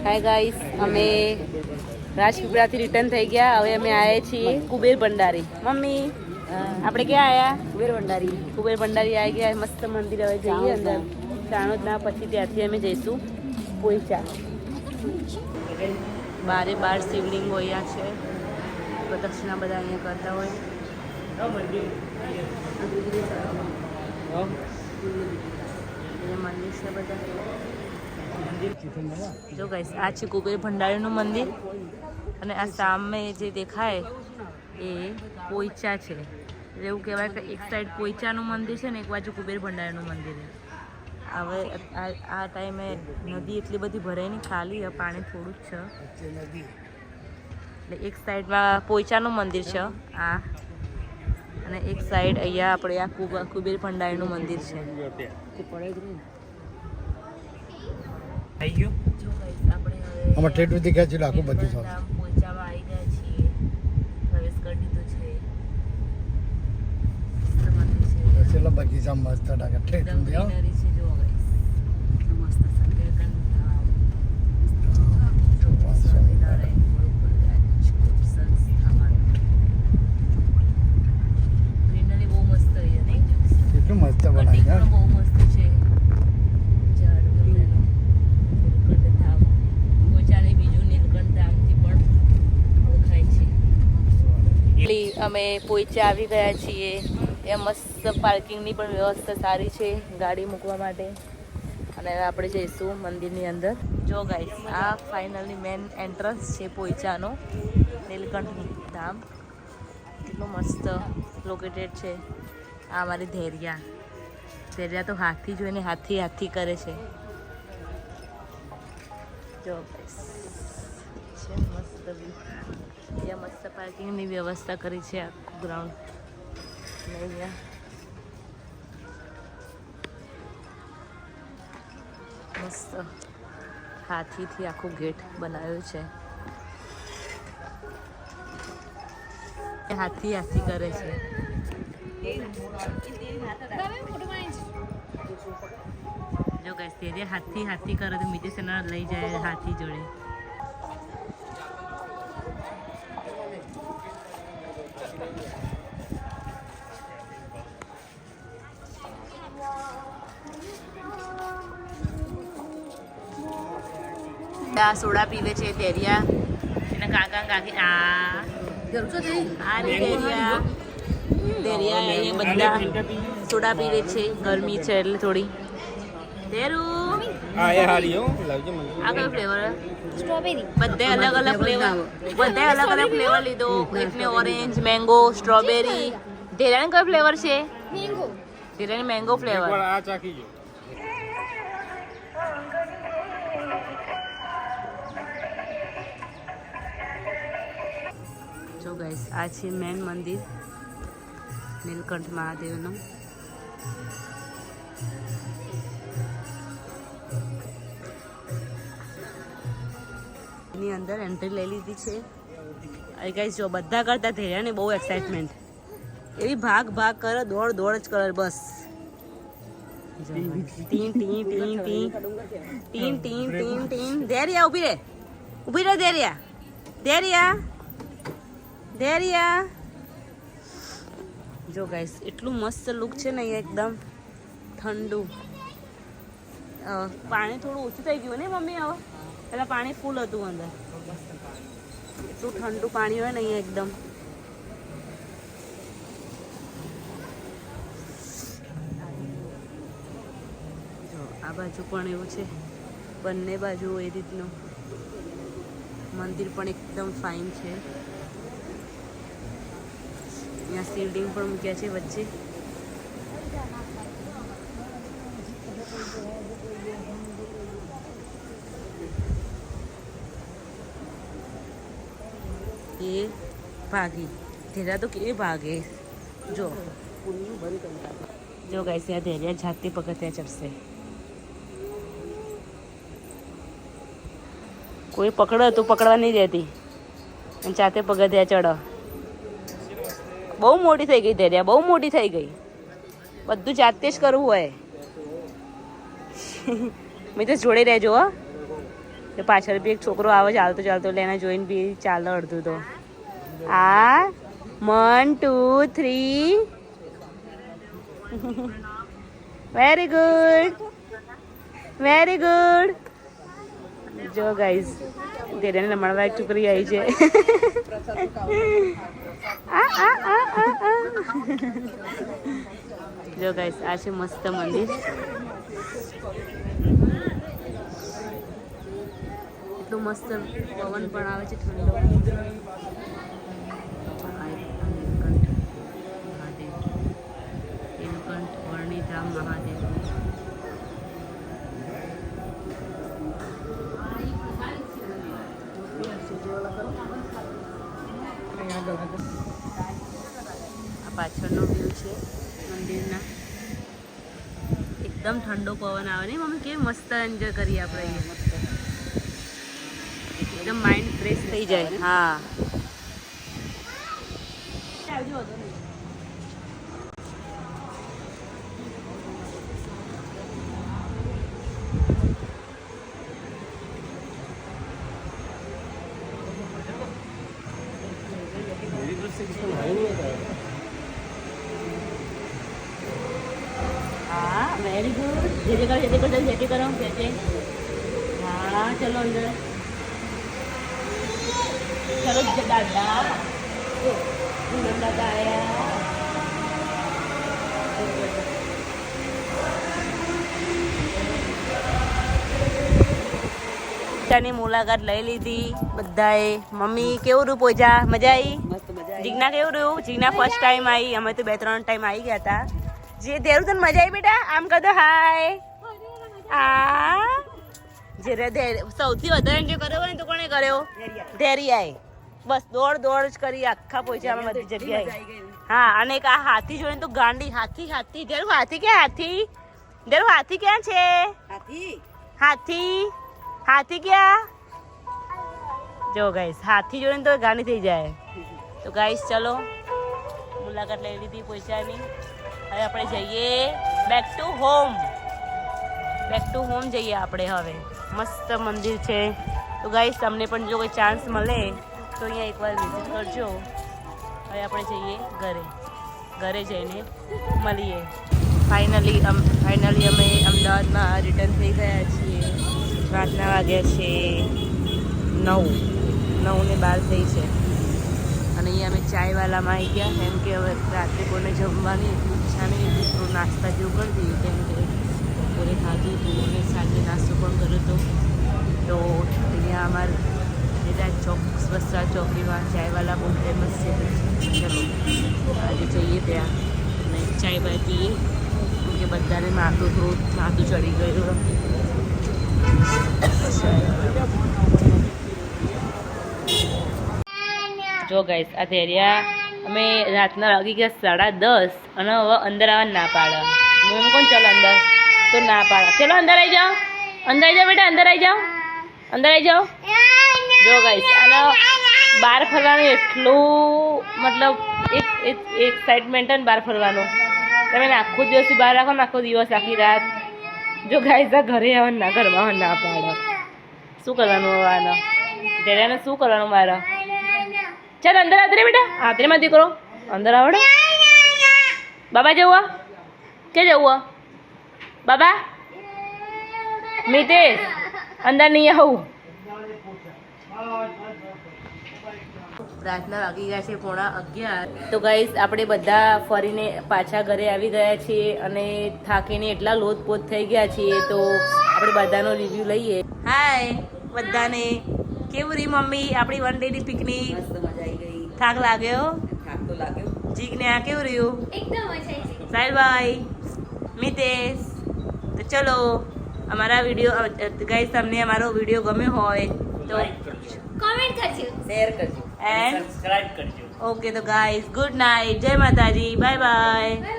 Hi guys, અમે રાજપીપળાથી return થઈ ગયા. હવે અમે આવ્યા છીએ કુબેર ભંડારી. મમ્મી આપણે ક્યાં આવ્યા? કુબેર ભંડારી આવી ગયા. મસ્ત મંદિર. હવે જઈએ અંદર ચાણોદના, પછી ત્યાંથી અમે જઈશું પોઈચા. બારે બાર શિવલિંગ અહીંયા છે. પ્રદક્ષિણા બધા અહીંયા કરતા હોય. મંદિર છે બધા. જો ગાઈસ, આ છે કુબેર ભંડારીનું મંદિર અને આ સામે જે દેખાય એ પોઈચા છે. એવું કહેવાય કે એક સાઈડ પોઈચાનું મંદિર છે ને એક બાજુ કુબેર ભંડારીનું મંદિર છે. હવે આ ટાઈમે નદી એટલી બધી ભરાય નહીં, ખાલી પાણી થોડું જ છે. એટલે એક સાઈડમાં પોઈચાનું મંદિર છે આ, અને એક સાઈડ અહીંયા આપણે આ કુબેર ભંડારીનું મંદિર છે. આમાં ઠેઠ સુધી ખેંચી આખું બધું છે. પોઈચામાં આવી ગયા છીએ, પ્રવેશ કરી દીધો છે. છેલ્લા બગીચા મસ્ત લાગે ઠેઠ સુધી આવો. કેટલું મસ્ત બનાવ્યું. અમે પોઈચા આવી ગયા છીએ. એ મસ્ત પાર્કિંગની પણ વ્યવસ્થા સારી છે ગાડી મૂકવા માટે. અને આપણે જઈશું મંદિરની અંદર. જો ગાઈસ, આ ફાઇનલી મેન એન્ટ્રન્સ છે પોઈચાનો, નીલકંઠ ધામ. કેટલું મસ્ત લોકેટેડ છે. આ અમારી ધૈર્યા તો હાથી જોઈને હાથી કરે છે. જો ગાઈસ, છે મસ્ત વ્યૂ. અહીંયા મસ્ત પાર્કિંગની વ્યવસ્થા કરી છે આખું ગ્રાઉન્ડ. અહીંયા મસ્ત હાથીથી આખું ગેટ બનાવ્યું છે. હાથી કરે છે. જો ગાઈસ, તે હાથી કરે તો મિતેશ એના લઈ જાય હાથી જોડે. સોડા પીવે છે ધૈર્યા, એના કાકા કાકી. ધૈર્યા એ બધા સોડા પીવે છે. ગરમી છે એટલે થોડી. આ કયો ફ્લેવર? સ્ટ્રોબેરી. બધે અલગ અલગ ફ્લેવર લીધો. એકને ઓરેન્જ, મેંગો, સ્ટ્રોબેરી. ધૈર્યાને કયો ફ્લેવર છે? ધૈર્યાને મેંગો ફ્લેવર. જો ગાઈસ, આ છે મેન મંદિર નીલકંઠ મહાદેવનું. એની અંદર એન્ટ્રી લઈ લીધી છે. અરે ગાઈસ, જો બધા કરતા ધૈર્યાને બહુ એક્સાઇટમેન્ટ. એવી ભાગ કરે, દોડ જ કરે બસ. ટીન ધૈર્યા ઊભી રહે ધૈર્યા. જો ગાઈસ, એટલું મસ્ત લુક છે ને અહીંયા. એકદમ ઠંડુ. પાણી થોડું ઓછું થઈ ગયું ને મમ્મી. હવે પેલા પાણી ફૂલ હતું અંદર. એટલું ઠંડુ પાણી હોય ને અહીંયા એકદમ. જો આ બાજુ પણ એવું છે, બંને બાજુ એ રીતનું. મંદિર પણ એકદમ ફાઇન છે. અહીંયા શિવલિંગ પણ મૂક્યા છે વચ્ચે. એ ભાગી ધૈર્યા તો કેવી ભાગે. જો ગાઈસ, ત્યાં ધૈર્યા જાતે પગથિયાં ચડશે. કોઈ પકડે તો પકડવા નહીં દેતી, અને જાતે પગથિયાં ચડો. બહુ મોટી થઈ ગઈ ધૈર્યા, બહુ મોટી થઈ ગઈ. બધું જાતે જ કરવું હોય. મેં તો જોડે રહેજો. તો પાછળ બી એક છોકરો આવે ચાલતો ચાલતો એટલે એને જોઈને બી ચાલો અડધું તો આ 1 2 3 વેરી ગુડ જો ગાઈઝ તેરેને રમણવા એક છોકરી આવી છે જો ગાઈઝ આ છે મસ્ત મંદિર એટલું મસ્ત પવન પણ આવે છે ઠંડો નીલકંઠ વર્ણિતરામ મહાદેવ આ પાછળનો વ્યૂ છે મંદિરના એકદમ ઠંડો પવન આવે ને મમ્મી કેવી મસ્ત એન્જોય કરીએ આપણે અહીંયા એકદમ માઇન્ડ ફ્રેશ થઈ જાય હા हाँ वेरी गुड धीरे करो जल्दी करो जैसे हाँ चलो अंदर चलो दादा दादा आया ની મુલાકાત લઈ લીધી બધાએ મમ્મી કેવું રહ્યું પોજા મજા આવી જીજ્ઞા કેવું રહ્યું જીજ્ઞા ફર્સ્ટ ટાઈમ આવી અમે તો 2-3 ટાઈમ આવી ગયા હતા જે દેરું તને મજા આવી બેટા આમ કર દો હાય આ જે સૌથી વધારે એન્જોય કર્યો હોય ને તો કોણે કર્યો ધેરિયાએ બસ દોડ જ કરી આખા પોચામાં બધી જગ્યાએ હા અને એક આ હાથી જોઈને તો ગાંડી હાથી ધેરું હાથી ક્યાં છે હાથી क्या जो गाइस हाथी जो तो गानी थी जाए तो गाइस चलो मुलाकात ले ली थी पोचानी હવે આપણે જઈએ બેક ટુ હોમ જઈએ આપણે હવે મસ્ત મંદિર છે તો ગાઈસ તમને પણ જો કોઈ ચાન્સ મળે તો અહીંયા એકવાર વિઝિટ કરજો હવે આપણે જઈએ ઘરે જઈને મળીએ ફાઇનલી અમે અમદાવાદમાં રિટર્ન થઈ ગયા છીએ રાતના વાગ્યા છે 9:12 થઈ છે અને અહીંયા અમે ચાયવાલામાં આવી ગયા કેમ કે હવે રાત્રે કોઈને જમવાની ઈચ્છા નહીં હતી તો નાસ્તા જેવું કરી દીધું કેમ કે બપોરે ખાધું હતું અને સાંજે નાસ્તો પણ કર્યો હતો તો અહીંયા અમારે બધા વસ્ત્રાલ ચોકડીમાં ચાયવાલા બહુ ફેમસ છે ચલો આજે જઈએ ત્યાં અને ચાય બાય પીએ કેમ કે બધાને માથું ચડી ગયું જો ગાઈસ આ ધેરિયા અમે રાતના વાગી ગયા 10:30 અને હવે અંદર આવવા ના પાડે એમ કોણ ચાલો અંદર તો ના પાડે ચલો અંદર આવી જાઓ બેટા અંદર આવી જાઓ જો ગાઈસ અને બહાર ફરવાનું એટલું મતલબ એક એક્સાઇટમેન્ટ ને બહાર ફરવાનું તમે આખો દિવસ બહાર રાખો ને આખો દિવસ આખી રાત જો ગાઈસ આ ઘરમાં ના પાડે શું કરવાનું હવે આને ધેરિયાને શું કરવાનું મારા ચાલ અંદર આતરે બેટા આતરેમાં દીકરો અંદર આવડે બાબા જવું કે જવું બાબા મિતેશ અંદર નહીં આવું રાતના વાગી ગયા છે 11:30 તો ગાઈસ આપણે બધા ફરીને પાછા ઘરે આવી ગયા છીએ અને થાકીને એટલા લોથપોથ થઈ ગયા છીએ તો આપણે બધાનો રિવ્યુ લઈએ હાય બધાને કેવું રહી મમ્મી આપણી વન ડેની પિકનિક મસ્ત મજા આવી ગઈ થાક લાગ્યો જીગને આ કેવું રહ્યું એકદમ મજા આવી સાહેલભાઈ મિતેશ તો ચલો અમારા વિડીયો ગાઈસ તમને અમારો વિડીયો ગમ્યો હોય તો કમેન્ટ કરજો શેર કરજો એન્ડ સબસ્ક્રાઇબ કરજો ઓકે તો ગાઈસ ગુડ નાઇટ જય માતાજી બાય બાય